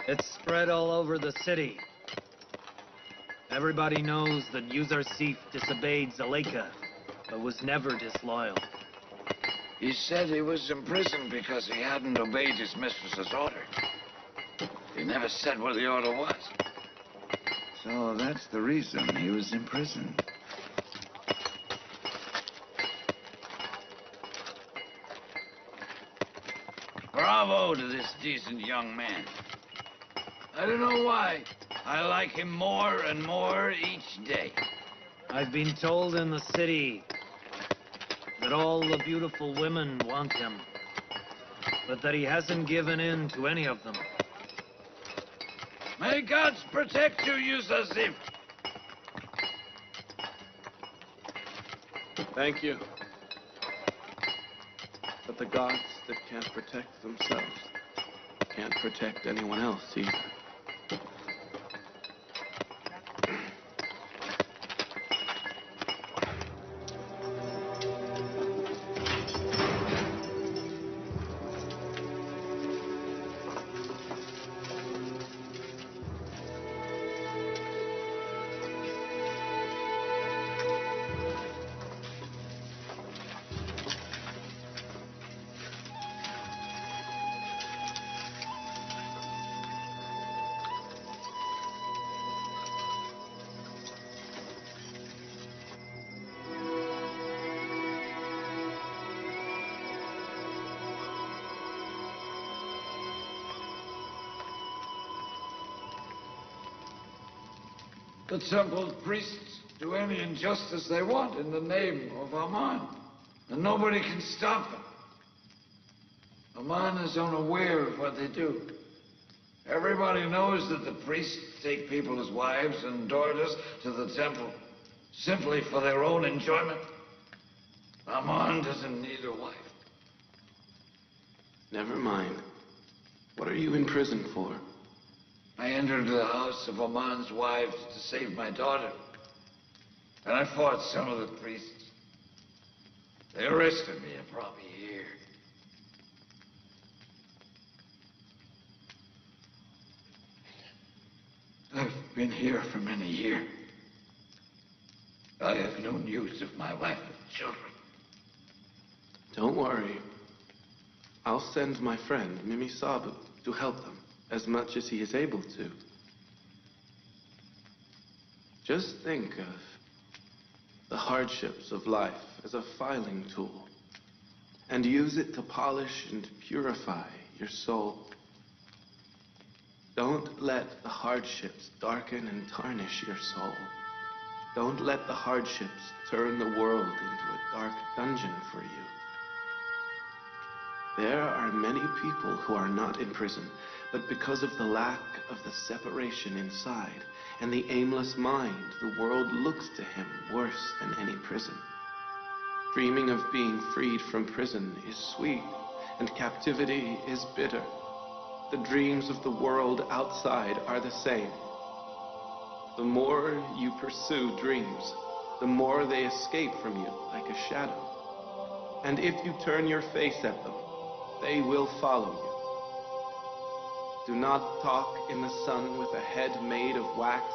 It's spread all over the city. Everybody knows that Yuzarsif disobeyed Zuleika, but was never disloyal. He said he was imprisoned because he hadn't obeyed his mistress's order. He never said what the order was. So that's the reason he was imprisoned. Bravo to this decent young man. I don't know why. I like him more and more each day. I've been told in the city that all the beautiful women want him, but that he hasn't given in to any of them. May gods protect you, Yuzarsif. Thank you. But the gods that can't protect themselves can't protect anyone else either. The temple priests do any injustice they want in the name of Aman, and nobody can stop them. Aman is unaware of what they do. Everybody knows that the priests take people as wives and daughters to the temple simply for their own enjoyment. Aman doesn't need a wife. Never mind. What are you in prison for? I entered the house of Aman's wives to save my daughter. And I fought some of the priests. They arrested me and brought me here. I've been here for many years. I have no news of my wife and children. Don't worry. I'll send my friend, Mimi Sabu, to help them as much as he is able to. Just think of the hardships of life as a filing tool, and use it to polish and purify your soul. Don't let the hardships darken and tarnish your soul. Don't let the hardships turn the world into a dark dungeon for you. There are many people who are not in prison, but because of the lack of the separation inside and the aimless mind, the world looks to him worse than any prison. Dreaming of being freed from prison is sweet, and captivity is bitter. The dreams of the world outside are the same. The more you pursue dreams, the more they escape from you like a shadow. And if you turn your face at them, they will follow you. Do not talk in the sun with a head made of wax,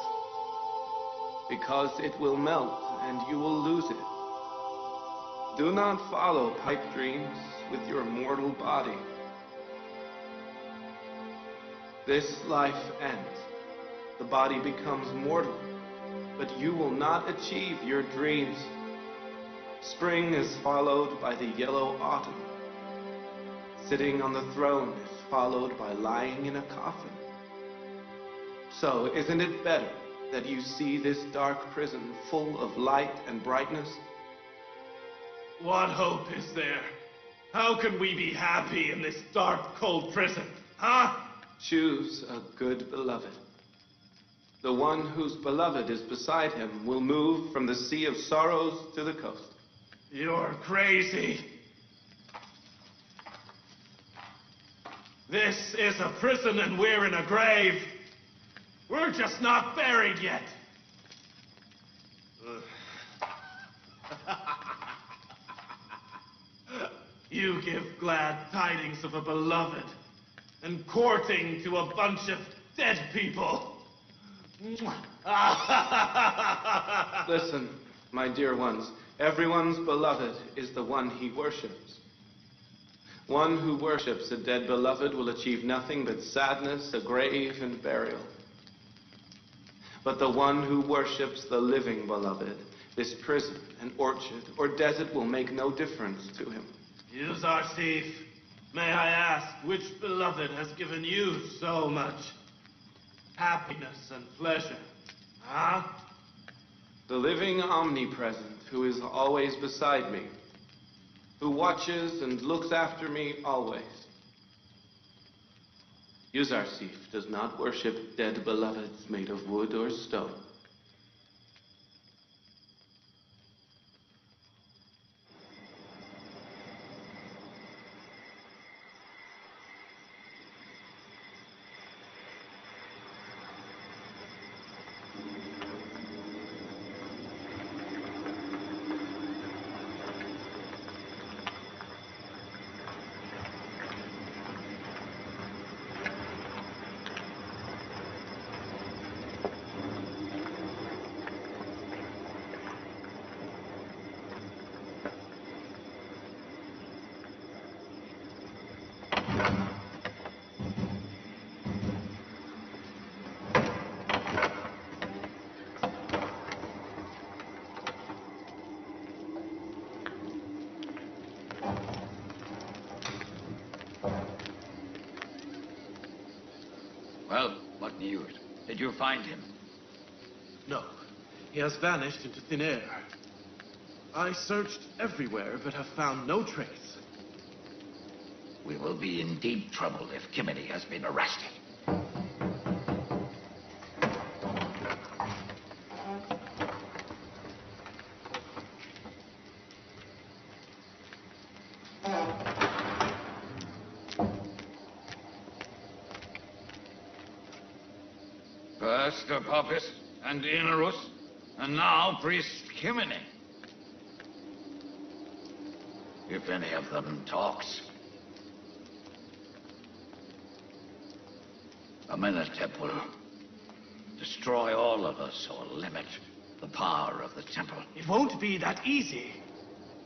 because it will melt and you will lose it. Do not follow pipe dreams with your mortal body. This life ends. The body becomes mortal, but you will not achieve your dreams. Spring is followed by the yellow autumn. Sitting on the throne is followed by lying in a coffin. So, isn't it better that you see this dark prison full of light and brightness? What hope is there? How can we be happy in this dark, cold prison, huh? Choose a good beloved. The one whose beloved is beside him will move from the sea of sorrows to the coast. You're crazy. This is a prison and we're in a grave. We're just not buried yet. You give glad tidings of a beloved and courting to a bunch of dead people. Listen, my dear ones, everyone's beloved is the one he worships. One who worships a dead beloved will achieve nothing but sadness, a grave, and burial. But the one who worships the living beloved, this prison, an orchard, or desert will make no difference to him. You, Zarsif, may I ask which beloved has given you so much happiness and pleasure? Huh? The living omnipresent, who is always beside me, who watches and looks after me always. Yuzarsif does not worship dead beloveds made of wood or stone. Well, what news? Did you find him? No. He has vanished into thin air. I searched everywhere, but have found no trace. We will be in deep trouble if Kimini has been arrested. First Apophis and Inarus, and now Priest Kimini. If any of them talks, Amenhotep will destroy all of us or limit the power of the temple. It won't be that easy.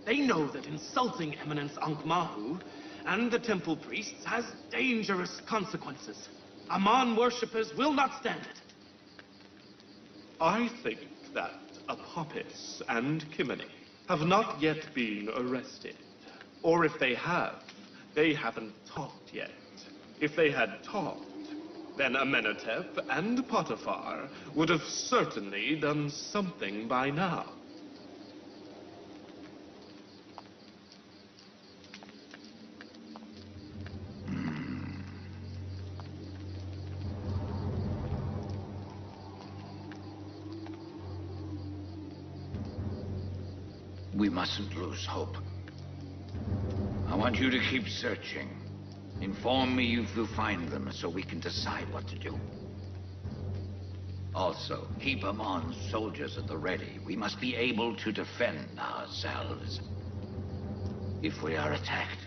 They know that insulting Eminence Ankh-Mahu and the temple priests has dangerous consequences. Amon worshippers will not stand it. I think that Apophis and Kimini have not yet been arrested. Or if they have, they haven't talked yet. If they had talked, then Amenhotep and Potiphar would have certainly done something by now. We mustn't lose hope. I want you to keep searching. Inform me if you find them so we can decide what to do. Also, keep Amon's soldiers at the ready. We must be able to defend ourselves if we are attacked.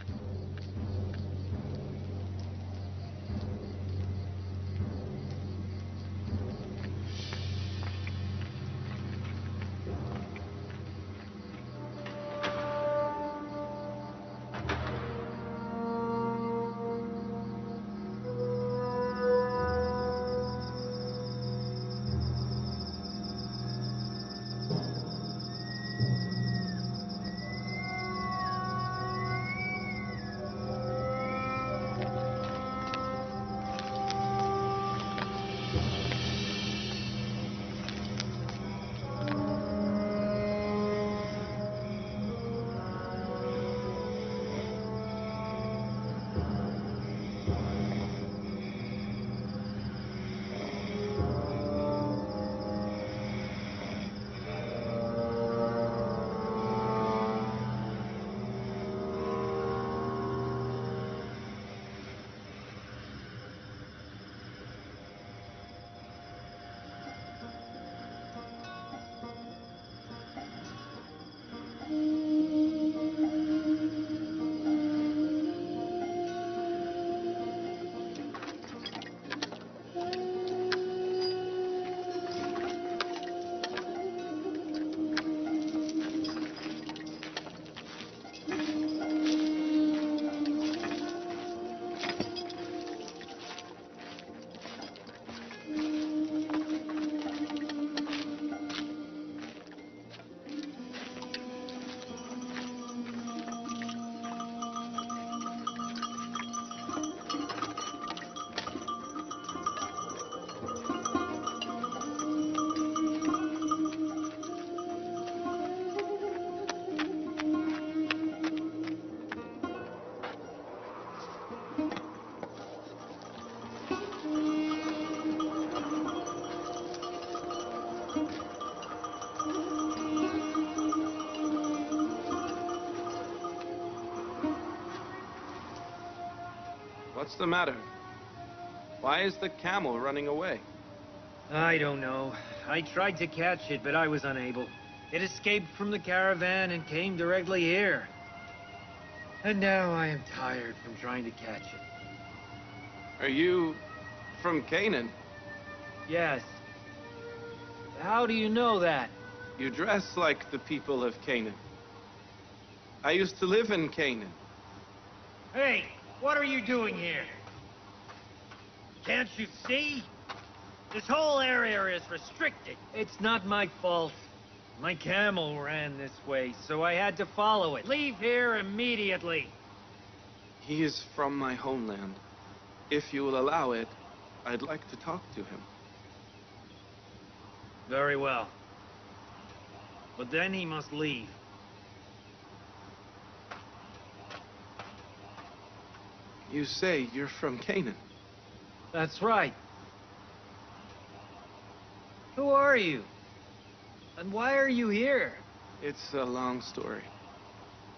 What's the matter? Why is the camel running away? I don't know. I tried to catch it, but I was unable. It escaped from the caravan and came directly here. And now I am tired from trying to catch it. Are you from Canaan? Yes. How do you know that? You dress like the people of Canaan. I used to live in Canaan. Hey, what are you doing here? Can't you see? This whole area is restricted. It's not my fault. My camel ran this way, so I had to follow it. Leave here immediately. He is from my homeland. If you will allow it, I'd like to talk to him. Very well. But then he must leave. You say you're from Canaan. That's right. Who are you? And why are you here? It's a long story.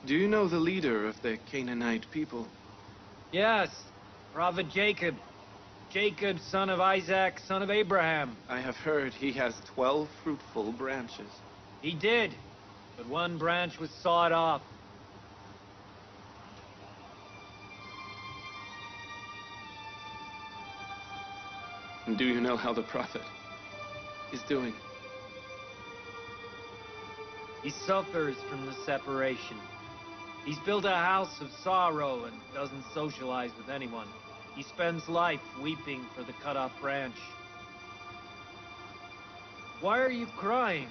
Do you know the leader of the Canaanite people? Yes, Prophet Jacob. Jacob, son of Isaac, son of Abraham. I have heard he has 12 fruitful branches. He did, but one branch was sawed off. And do you know how the prophet is doing? He suffers from the separation. He's built a house of sorrow and doesn't socialize with anyone. He spends life weeping for the cut-off branch. Why are you crying?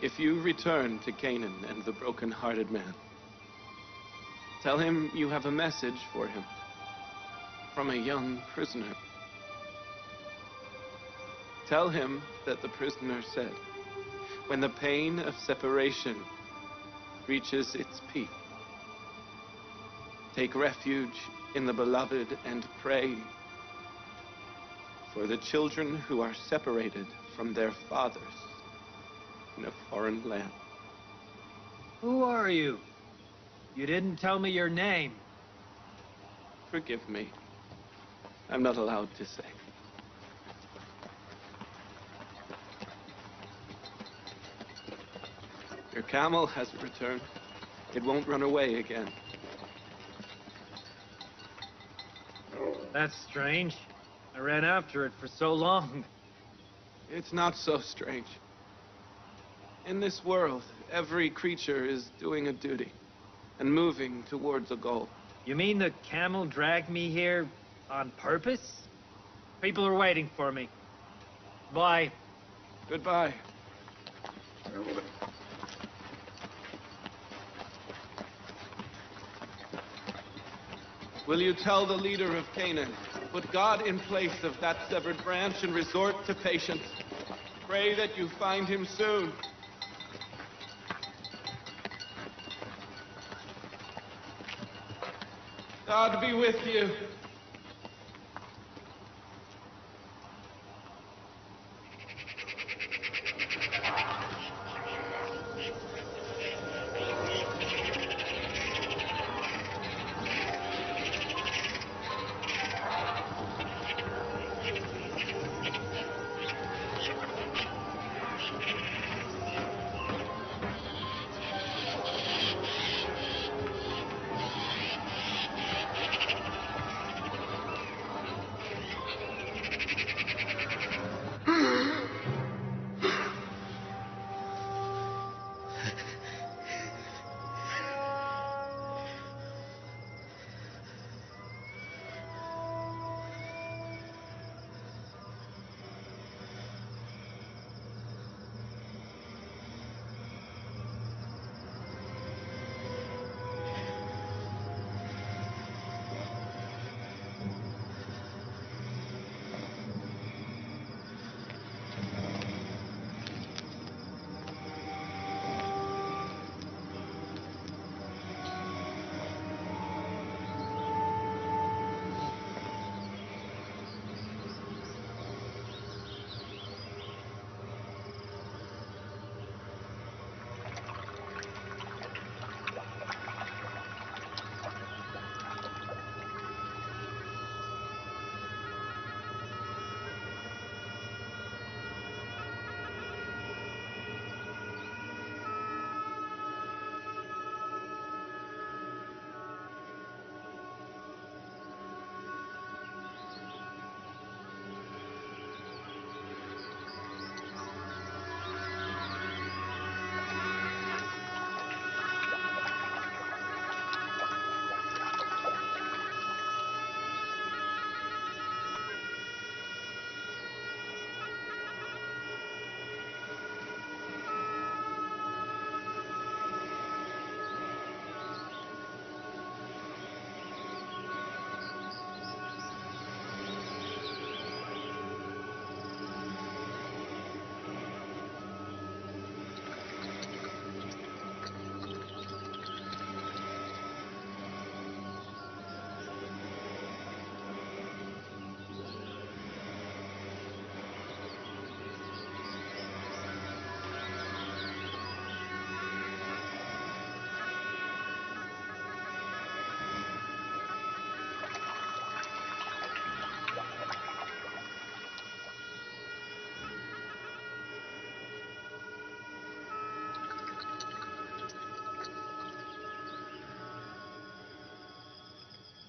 If you return to Canaan and the broken-hearted man, tell him you have a message for him from a young prisoner. Tell him that the prisoner said, when the pain of separation reaches its peak, take refuge in the beloved and pray for the children who are separated from their fathers in a foreign land. Who are you? You didn't tell me your name. Forgive me. I'm not allowed to say. Your camel has returned. It won't run away again. That's strange. I ran after it for so long. It's not so strange. In this world, every creature is doing a duty and moving towards a goal. You mean the camel dragged me here on purpose? People are waiting for me. Bye. Goodbye. Will you tell the leader of Canaan, put God in place of that severed branch and resort to patience? Pray that you find him soon. God be with you.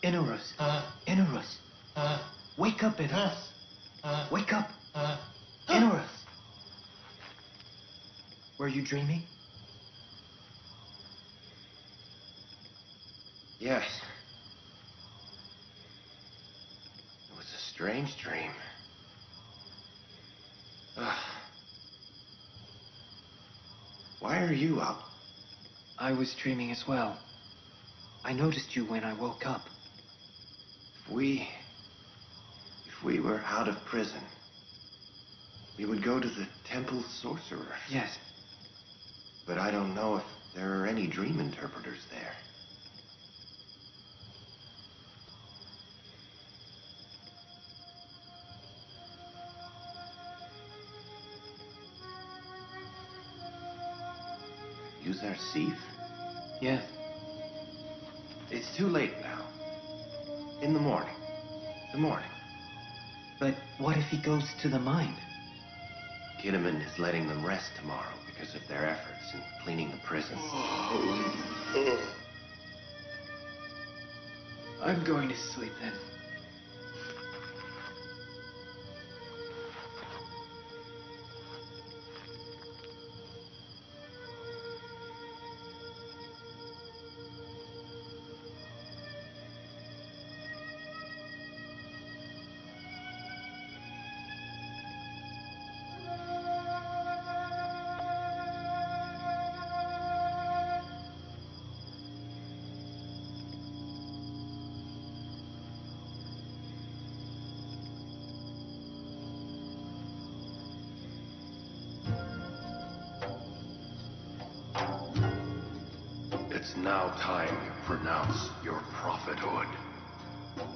Inarus. Inarus. Wake up, Inarus. Wake up. Inarus. Were you dreaming? Yes. It was a strange dream. Why are you up? I was dreaming as well. I noticed you when I woke up. If we were out of prison, we would go to the Temple Sorcerer. Yes. But I don't know if there are any dream interpreters there. Yuzar-Sith? Yes. It's too late now. In the morning. The morning. But what if he goes to the mine? Kinnaman is letting them rest tomorrow because of their efforts in cleaning the prison. I'm going to sleep then. It's now time you pronounce your prophethood.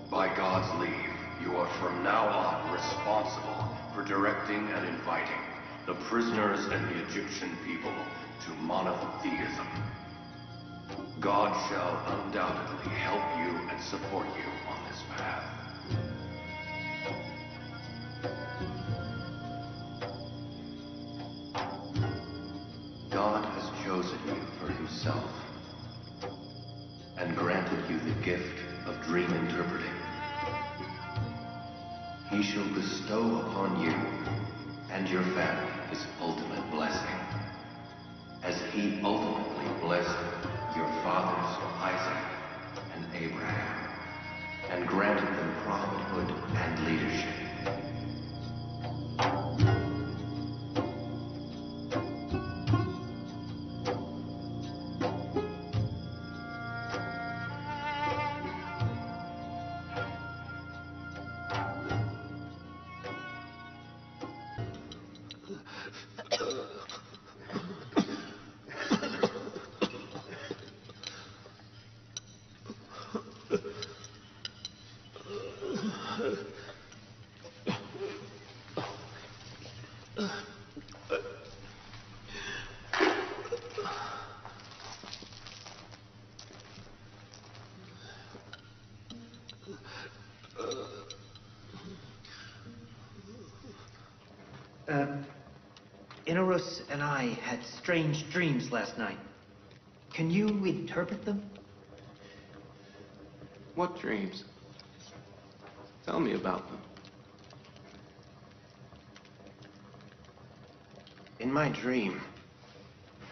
By God's leave, you are from now on responsible for directing and inviting the prisoners and the Egyptian people to monotheism. God shall undoubtedly help you and support you on this path. God has chosen you for himself and granted you the gift of dream interpreting. He shall bestow upon you and your family his ultimate blessing, as he ultimately blessed your fathers Isaac and Abraham, and granted them prophethood and leadership. Inarus and I had strange dreams last night. Can you interpret them? What dreams? Tell me about them. In my dream,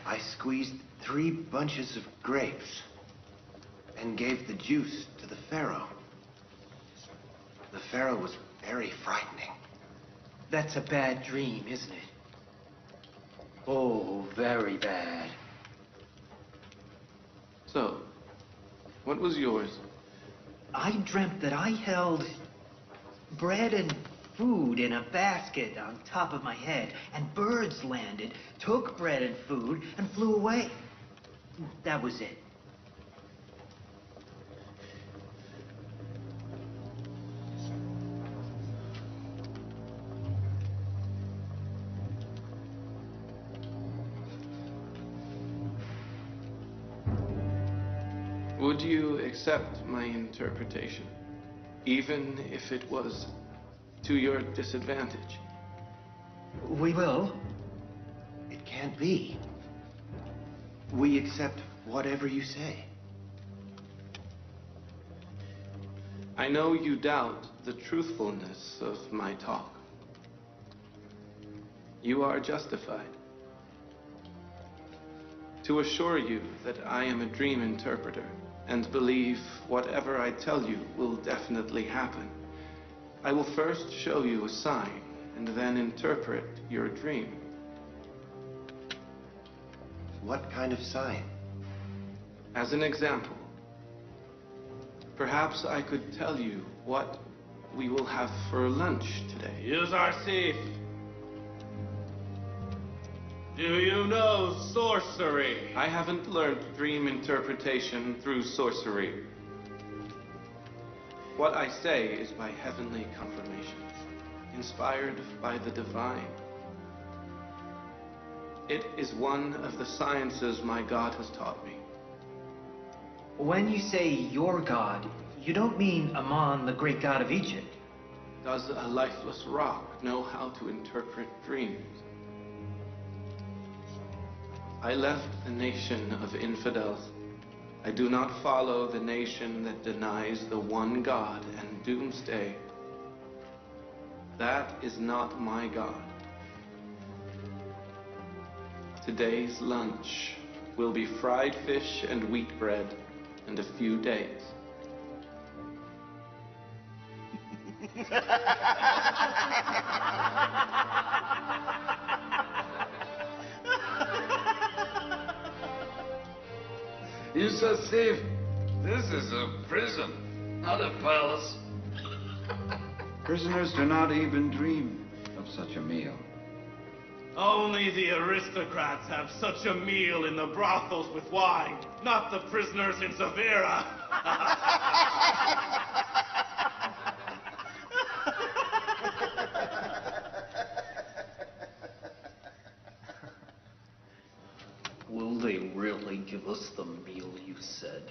I squeezed 3 bunches of grapes and gave the juice to the Pharaoh. The Pharaoh was very frightening. That's a bad dream, isn't it? Oh, very bad. So, what was yours? I dreamt that I held bread and food in a basket on top of my head, and birds landed, took bread and food, and flew away. That was it. Would you accept my interpretation, even if it was to your disadvantage? We will. It can't be. We accept whatever you say. I know you doubt the truthfulness of my talk. You are justified. To assure you that I am a dream interpreter and believe whatever I tell you will definitely happen, I will first show you a sign and then interpret your dream. What kind of sign? As an example, perhaps I could tell you what we will have for lunch today. Yuzarsif, do you know sorcery? I haven't learned dream interpretation through sorcery. What I say is by heavenly confirmations, inspired by the divine. It is one of the sciences my God has taught me. When you say your god, you don't mean Amun, the great god of Egypt. Does a lifeless rock know how to interpret dreams? I left the nation of infidels. I do not follow the nation that denies the one God and doomsday. That is not my God. Today's lunch will be fried fish and wheat bread and a few dates. Yusuf, this is a prison, not a palace. Prisoners do not even dream of such a meal. Only the aristocrats have such a meal in the brothels with wine, not the prisoners in Zavira. Will they really give us the meal you said?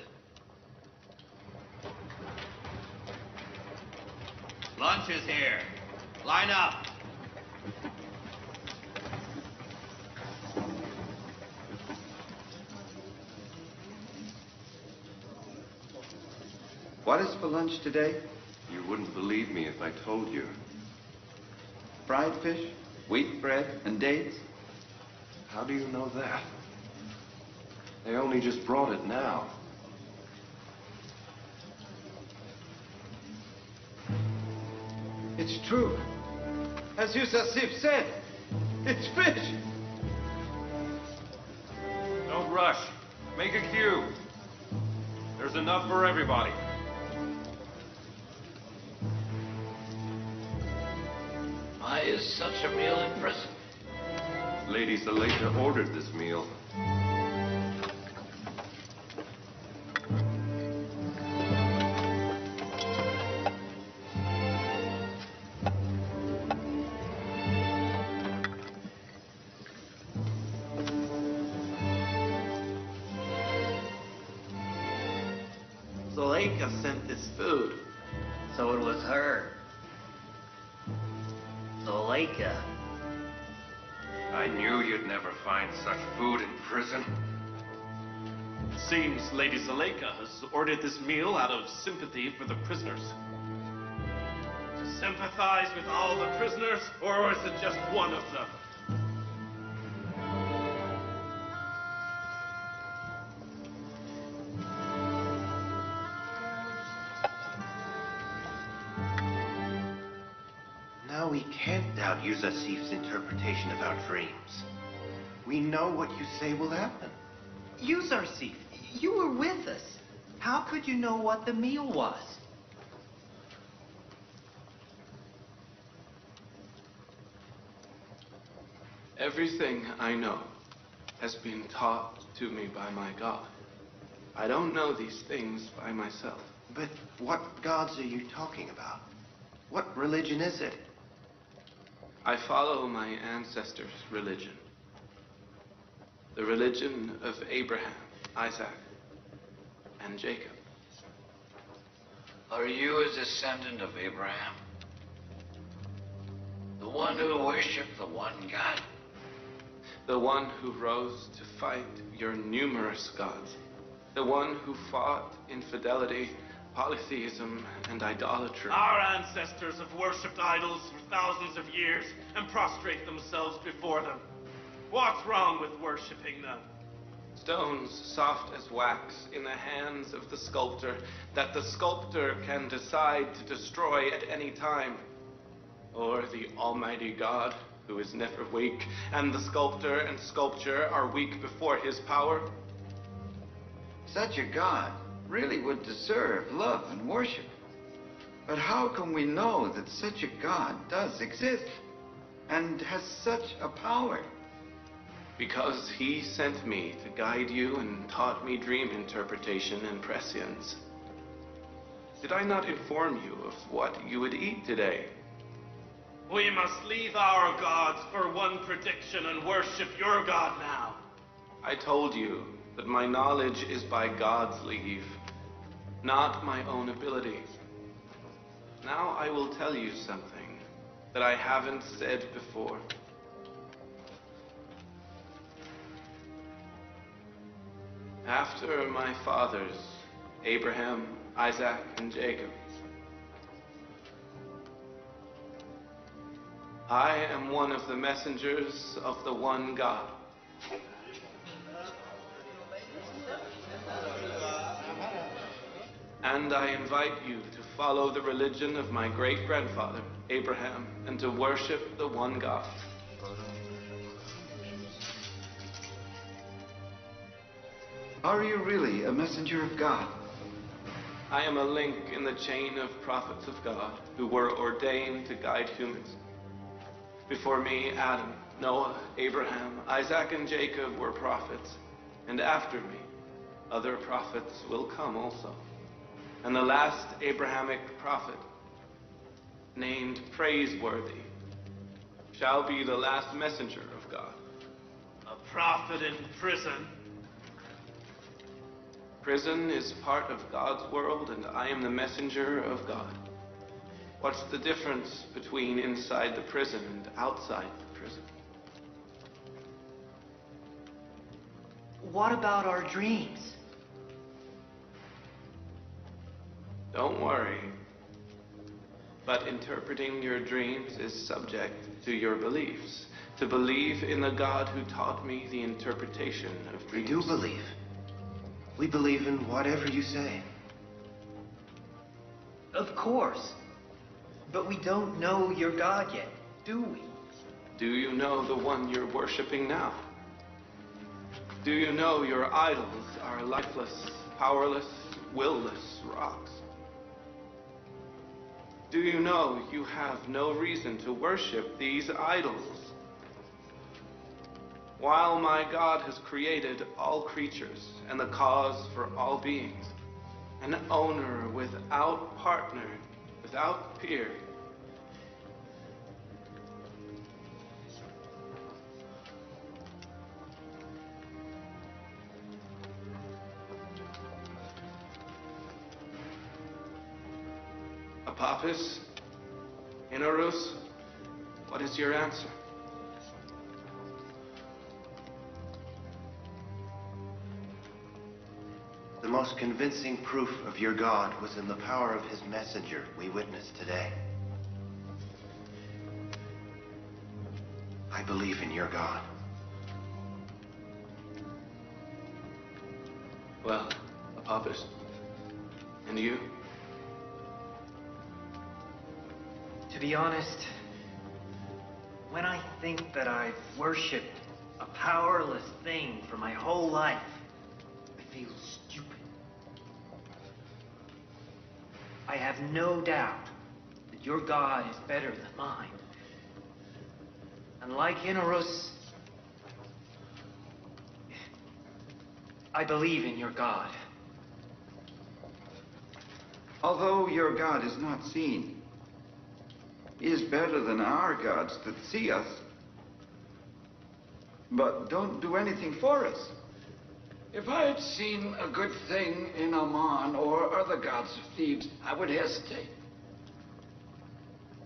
Lunch is here. Line up. What is for lunch today? You wouldn't believe me if I told you. Fried fish, wheat bread, and dates? How do you know that? They only just brought it now. It's true. As Yusuf said, it's fish. Don't rush. Make a queue. There's enough for everybody. Why is such a meal in prison? Lady Zuleika ordered this meal. Zuleika sent this food. So it was her. Zuleika. I knew you'd never find such food in prison. Seems Lady Zuleika has ordered this meal out of sympathy for the prisoners. To sympathize with all the prisoners, or is it just one of them? Now we can't doubt Yusuf's interpretation of our dreams. We know what you say will happen. Yuzarsif, you were with us. How could you know what the meal was? Everything I know has been taught to me by my God. I don't know these things by myself. But what gods are you talking about? What religion is it? I follow my ancestors' religion. The religion of Abraham, Isaac, and Jacob. Are you a descendant of Abraham? The one who worshipped the one God? The one who rose to fight your numerous gods. The one who fought infidelity polytheism and idolatry. Our ancestors have worshipped idols for thousands of years and prostrate themselves before them. What's wrong with worshipping them? Stones soft as wax in the hands of the sculptor that the sculptor can decide to destroy at any time. Or the Almighty God, who is never weak, and the sculptor and sculpture are weak before his power. Such a God really would deserve love and worship. But how can we know that such a God does exist and has such a power? Because he sent me to guide you and taught me dream interpretation and prescience. Did I not inform you of what you would eat today? We must leave our gods for one prediction and worship your God now. I told you that my knowledge is by God's leave, not my own ability. Now I will tell you something that I haven't said before. After my fathers, Abraham, Isaac, and Jacob, I am one of the messengers of the one God. And I invite you to follow the religion of my great-grandfather, Abraham, and to worship the one God. Are you really a messenger of God? I am a link in the chain of prophets of God who were ordained to guide humans. Before me, Adam, Noah, Abraham, Isaac, and Jacob were prophets, and after me, other prophets will come also. And the last Abrahamic prophet, named Praiseworthy, shall be the last messenger of God. A prophet in prison? Prison is part of God's world, and I am the messenger of God. What's the difference between inside the prison and outside the prison? What about our dreams? Don't worry. But interpreting your dreams is subject to your beliefs. To believe in the God who taught me the interpretation of dreams. We do believe. We believe in whatever you say. Of course. But we don't know your God yet, do we? Do you know the one you're worshiping now? Do you know your idols are lifeless, powerless, will-less rocks? Do you know you have no reason to worship these idols? While my God has created all creatures and the cause for all beings, an owner without partner, without peer. Apophis, Inarus, what is your answer? The most convincing proof of your God was in the power of his messenger we witnessed today. I believe in your God. Well, Apophis, and you? To be honest, when I think that I've worshipped a powerless thing for my whole life, I feel stupid. I have no doubt that your God is better than mine. And like Inarus, I believe in your God. Although your God is not seen, he is better than our gods that see us, but don't do anything for us. If I had seen a good thing in Ammon or other gods of Thebes, I would hesitate.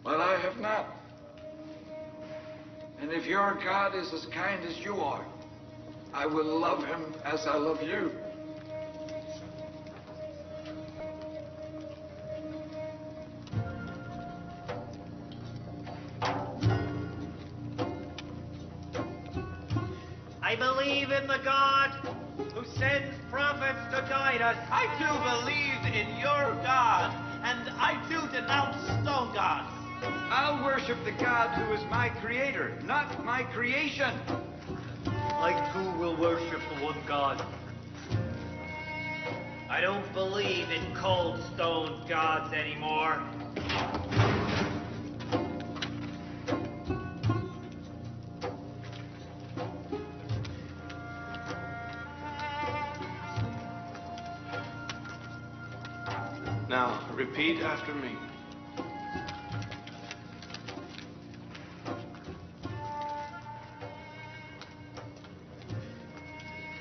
But I have not. And if your God is as kind as you are, I will love him as I love you. I believe in the God who sends prophets to guide us. I do believe in your God, and I do denounce stone gods. I'll worship the God who is my creator, not my creation. I too will worship the one God. I don't believe in cold stone gods anymore. Now, repeat after me.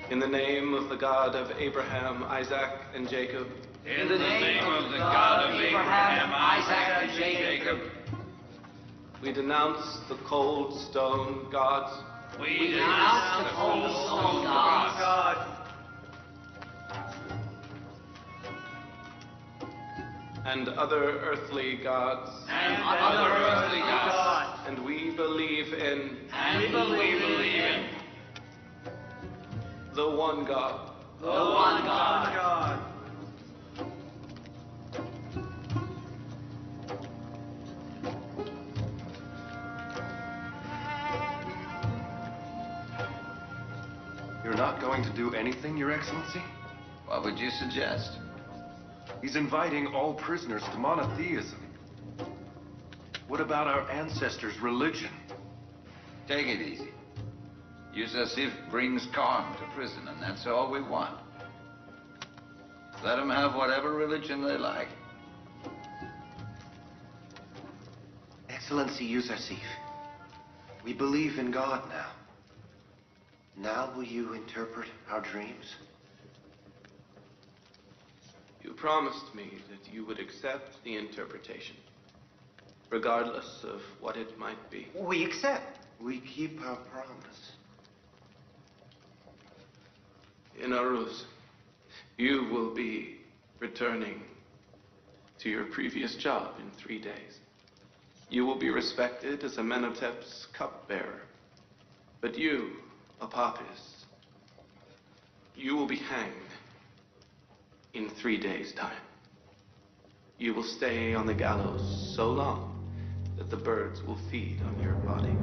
In the name of the God of Abraham, Isaac, and Jacob. In the name of the God of Abraham, Isaac, and Jacob. We denounce the cold stone gods. We denounce the cold stone gods. And other earthly gods. And other earthly gods. And we believe in. And we believe in. The one God. The one God. You're not going to do anything, Your Excellency? What would you suggest? He's inviting all prisoners to monotheism. What about our ancestors' religion? Take it easy. Yusasif brings calm to prison, and that's all we want. Let them have whatever religion they like. Excellency Yusasif, we believe in God now. Now will you interpret our dreams? You promised me that you would accept the interpretation, regardless of what it might be. We accept. We keep our promise. In Aruz, you will be returning to your previous job in 3 days. You will be respected as Amenhotep's cupbearer. But you, Apophis, you will be hanged in 3 days' time. You will stay on the gallows so long that the birds will feed on your body.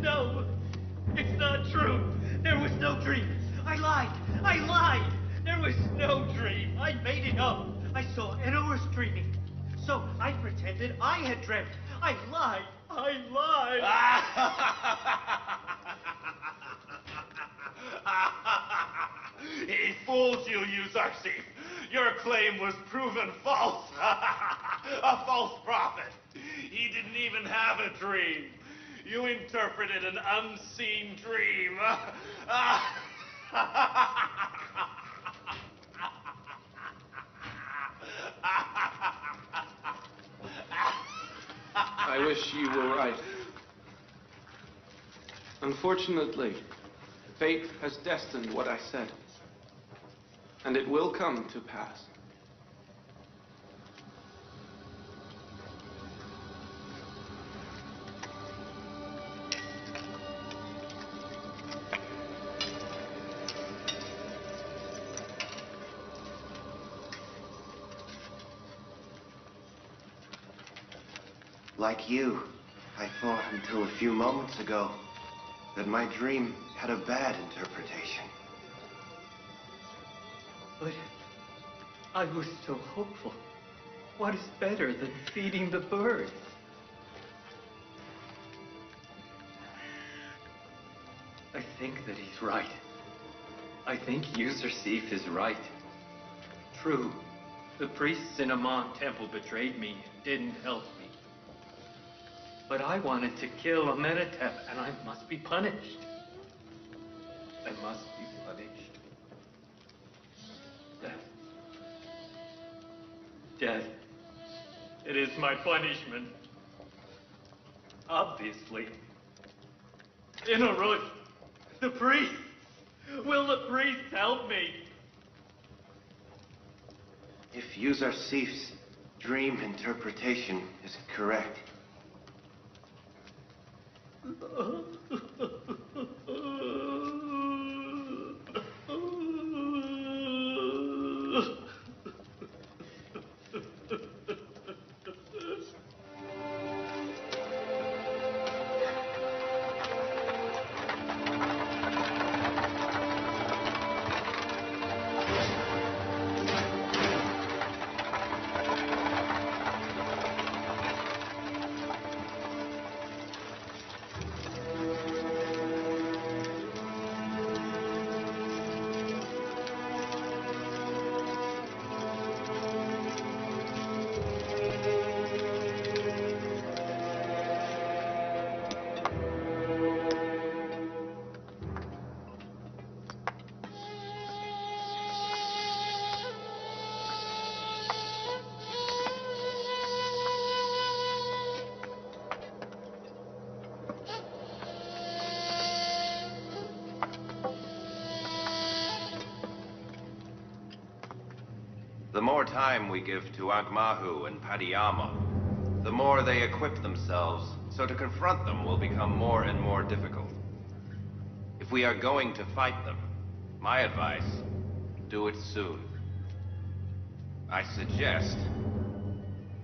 No, it's not true. There was no dream. I lied. There was no dream. I made it up. I saw Enor dreaming. So I pretended I had dreamt. I lied. He fooled you, Yusar'sif. Your claim was proven false. A false prophet. He didn't even have a dream. You interpreted an unseen dream. I wish you were right. Unfortunately, fate has destined what I said. And it will come to pass. Like you, I thought until a few moments ago that my dream had a bad interpretation. But I was so hopeful. What is better than feeding the birds? I think that he's right. I think Yusar'sif is right. True, the priests in Amon Temple betrayed me and didn't help me. But I wanted to kill Amenhotep, and I must be punished. I must be punished. Death. It is my punishment. Obviously. Inarus, the priest! Will the priest help me? If Yuzarsif's dream interpretation is correct, the more time we give to Ankh-Mahu and Padiyama, the more they equip themselves, so to confront them will become more and more difficult. If we are going to fight them, my advice, do it soon. I suggest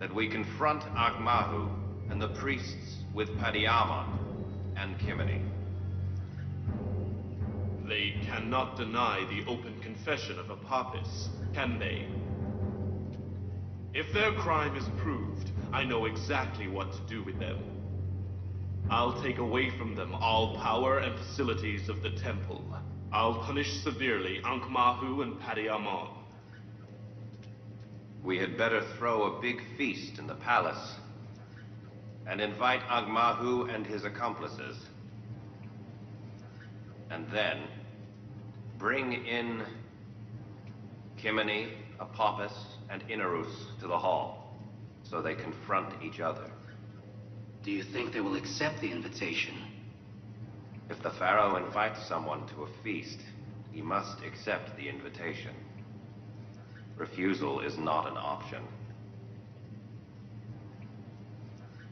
that we confront Ankh-Mahu and the priests with Padiyama and Kimini. They cannot deny the open confession of Apophis, can they? If their crime is proved, I know exactly what to do with them. I'll take away from them all power and facilities of the temple. I'll punish severely Ankh-Mahu and Padiyama. We had better throw a big feast in the palace and invite Ankh-Mahu and his accomplices. And then bring in Kimini, Apophis, and Inarus to the hall, so they confront each other. Do you think they will accept the invitation? If the Pharaoh invites someone to a feast, he must accept the invitation. Refusal is not an option.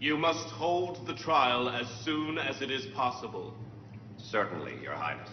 You must hold the trial as soon as it is possible. Certainly, Your Highness.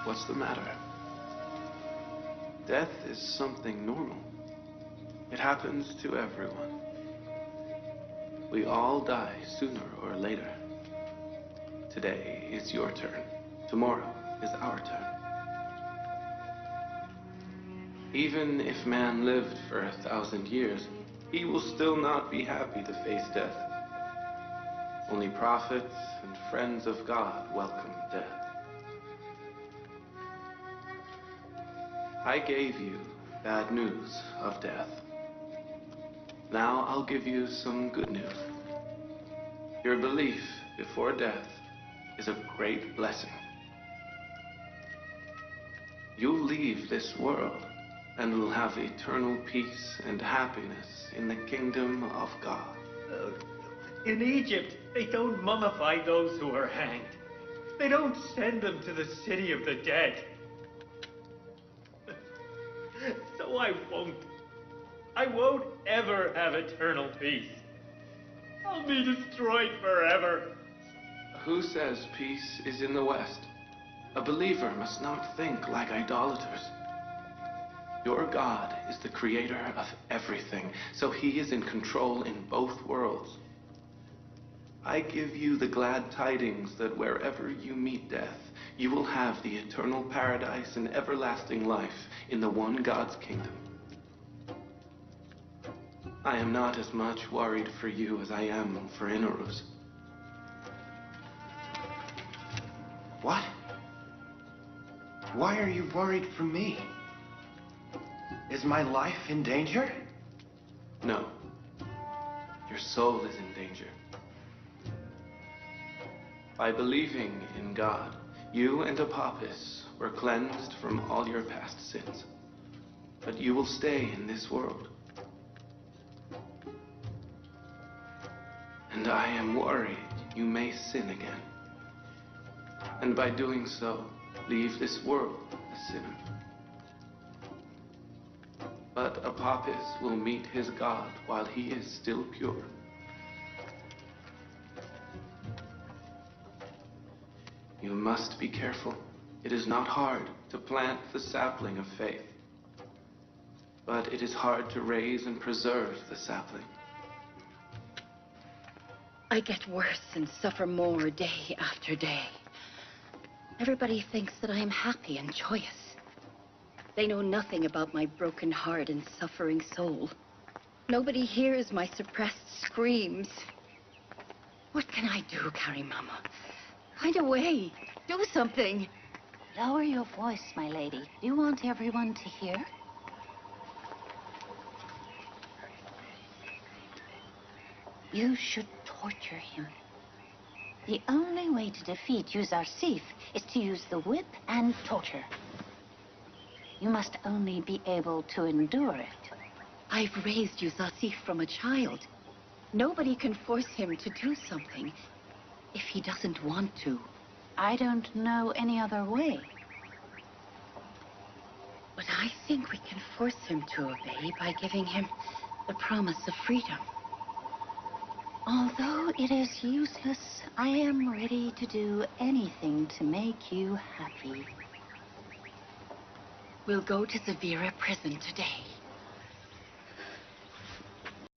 What's the matter? Death is something normal. It happens to everyone. We all die sooner or later. Today is your turn. Tomorrow is our turn. Even if man lived for 1,000 years, he will still not be happy to face death. Only prophets and friends of God welcome death. I gave you bad news of death. Now I'll give you some good news. Your belief before death is a great blessing. You'll leave this world and will have eternal peace and happiness in the kingdom of God. In Egypt, they don't mummify those who are hanged. They don't send them to the city of the dead. So I won't ever have eternal peace. I'll be destroyed forever. Who says peace is in the West? A believer must not think like idolaters. Your God is the creator of everything, so he is in control in both worlds. I give you the glad tidings that wherever you meet death, you will have the eternal paradise and everlasting life in the one God's kingdom. I am not as much worried for you as I am for Inarus. What? Why are you worried for me? Is my life in danger? No. Your soul is in danger. By believing in God, you and Apophis were cleansed from all your past sins. But you will stay in this world. And I am worried you may sin again. And by doing so, leave this world a sinner. But Apophis will meet his God while he is still pure. You must be careful. It is not hard to plant the sapling of faith, but it is hard to raise and preserve the sapling. I get worse and suffer more day after day. Everybody thinks that I am happy and joyous. They know nothing about my broken heart and suffering soul. Nobody hears my suppressed screams. What can I do, Karimama? Find a way. Do something. Lower your voice, my lady. Do you want everyone to hear? You should torture him. The only way to defeat Yuzarsif is to use the whip and torture. You must only be able to endure it. I've raised Yuzarsif from a child. Nobody can force him to do something if he doesn't want to. I don't know any other way. But I think we can force him to obey by giving him the promise of freedom. Although it is useless, I am ready to do anything to make you happy. We'll go to Zavira prison today.